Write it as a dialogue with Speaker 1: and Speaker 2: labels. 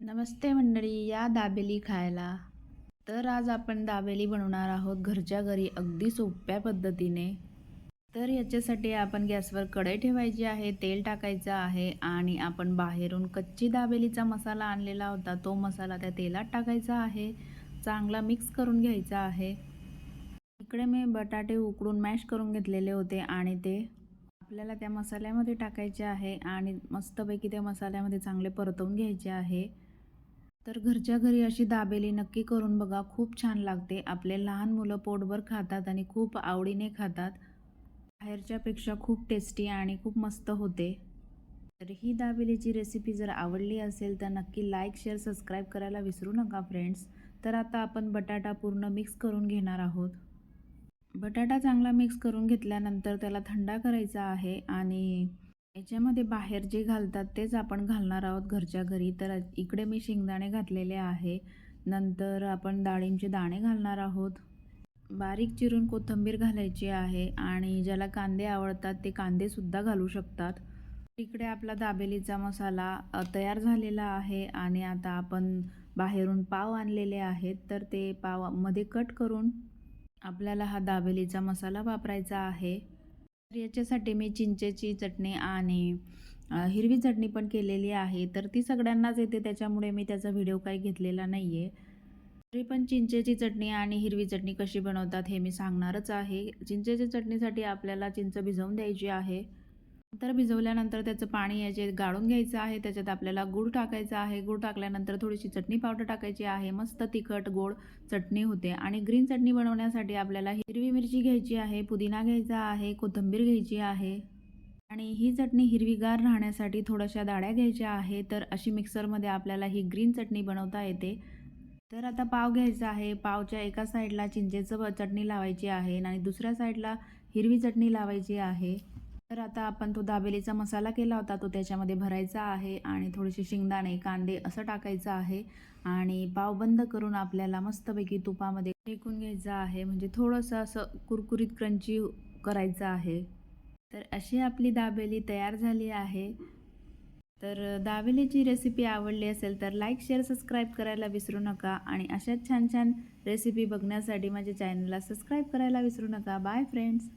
Speaker 1: नमस्ते मंडळी, या दाबेली खायला. तर आज आपण दाबेली बनवणार आहोत घरच्या घरी अगदी सोप्या पद्धतीने. तर याच्यासाठी आपण गॅसवर कढई ठेवायची आहे, तेल टाकायचं आहे आणि आपण बाहेरून कच्ची दाबेलीचा मसाला आणलेला होता, तो मसाला त्या तेलात टाकायचा आहे. चांगला मिक्स करून घ्यायचा आहे. इकडे मी बटाटे उकडून मॅश करून घेतलेले होते आणि ते आपल्याला त्या मसाल्यामध्ये टाकायचे आहे आणि मस्तपैकी त्या मसाल्यामध्ये चांगले परतवून घ्यायचे आहे. तर घरच्या घरी अशी दाबेली नक्की करून बघा, खूप छान लागते. आपले लहान मुलं पोटभर खातात आणि खूप आवडीने खातात. बाहेरच्यापेक्षा खूप टेस्टी आणि खूप मस्त होते. तर ही दाबेलीची रेसिपी जर आवडली असेल तर नक्की लाईक, शेअर, सबस्क्राईब करायला विसरू नका फ्रेंड्स. तर आता आपण बटाटा पूर्ण मिक्स करून घेणार आहोत. बटाटा चांगला मिक्स करून घेतल्यानंतर त्याला थंडा करायचा आहे आणि याच्यामध्ये बाहेर जे घालतात तेच आपण घालणार आहोत घरच्या घरी. तर इकडे मी शेंगदाणे घातलेले आहे. नंतर आपण डाळिंबचे दाणे घालणार आहोत. बारीक चिरून कोथिंबीर घालायची आहे आणि ज्याला कांदे आवडतात ते कांदेसुद्धा घालू शकतात. इकडे आपला दाबेलीचा मसाला तयार झालेला आहे आणि आता आपण बाहेरून पाव आणलेले आहेत. तर ते पावामध्ये कट करून आपल्याला हा दाबेलीचा मसाला वापरायचा आहे. तर याच्यासाठी मी चिंचेची चटणी आणि हिरवी चटणी पण केलेली आहे. तर ती सगळ्यांनाच येते, त्याच्यामुळे मी त्याचा व्हिडिओ काही घेतलेला नाही आहे. तरी पण चिंचेची चटणी आणि हिरवी चटणी कशी बनवतात हे मी सांगणारच आहे. चिंचेच्या चटणीसाठी आपल्याला चिंच भिजवून द्यायची आहे. नंतर भिजवल्यानंतर त्याचं पाणी याचे गाळून घ्यायचं आहे. त्याच्यात आपल्याला गूळ टाकायचा आहे. गूळ टाकल्यानंतर थोडीशी चटणी पावडर टाकायची आहे. मस्त तिखट गोड चटणी होते. आणि ग्रीन चटणी बनवण्यासाठी आपल्याला हिरवी मिरची घ्यायची आहे, पुदिना घ्यायचा आहे, कोथिंबीर घ्यायची आहे आणि ही चटणी हिरवीगार राहण्यासाठी थोड्याशा डाळ्या घ्यायच्या आहे. तर अशी मिक्सरमध्ये आपल्याला ही ग्रीन चटणी बनवता येते. तर आता पाव घ्यायचा आहे. पावच्या एका साईडला चिंचेचं चटणी लावायची आहे आणि दुसऱ्या साईडला हिरवी चटणी लावायची आहे. तर आता आपण तो दाबेलीचा मसाला केला होता तो त्याच्यामध्ये भरायचा आहे आणि थोडेसे शेंगदाणे, कांदे असं टाकायचं आहे आणि पाव बंद करून आपल्याला मस्तपैकी तुपामध्ये शेकून घ्यायचं आहे. म्हणजे थोडंसं असं कुरकुरीत क्रंची करायचं आहे. तर अशी आपली दाबेली तयार झाली आहे. तर दाबेलीची रेसिपी आवडली असेल तर लाईक, शेअर, सबस्क्राईब करायला विसरू नका आणि अशाच छान छान रेसिपी बघण्यासाठी माझ्या चॅनलला सबस्क्राईब करायला विसरू नका. Bye friends.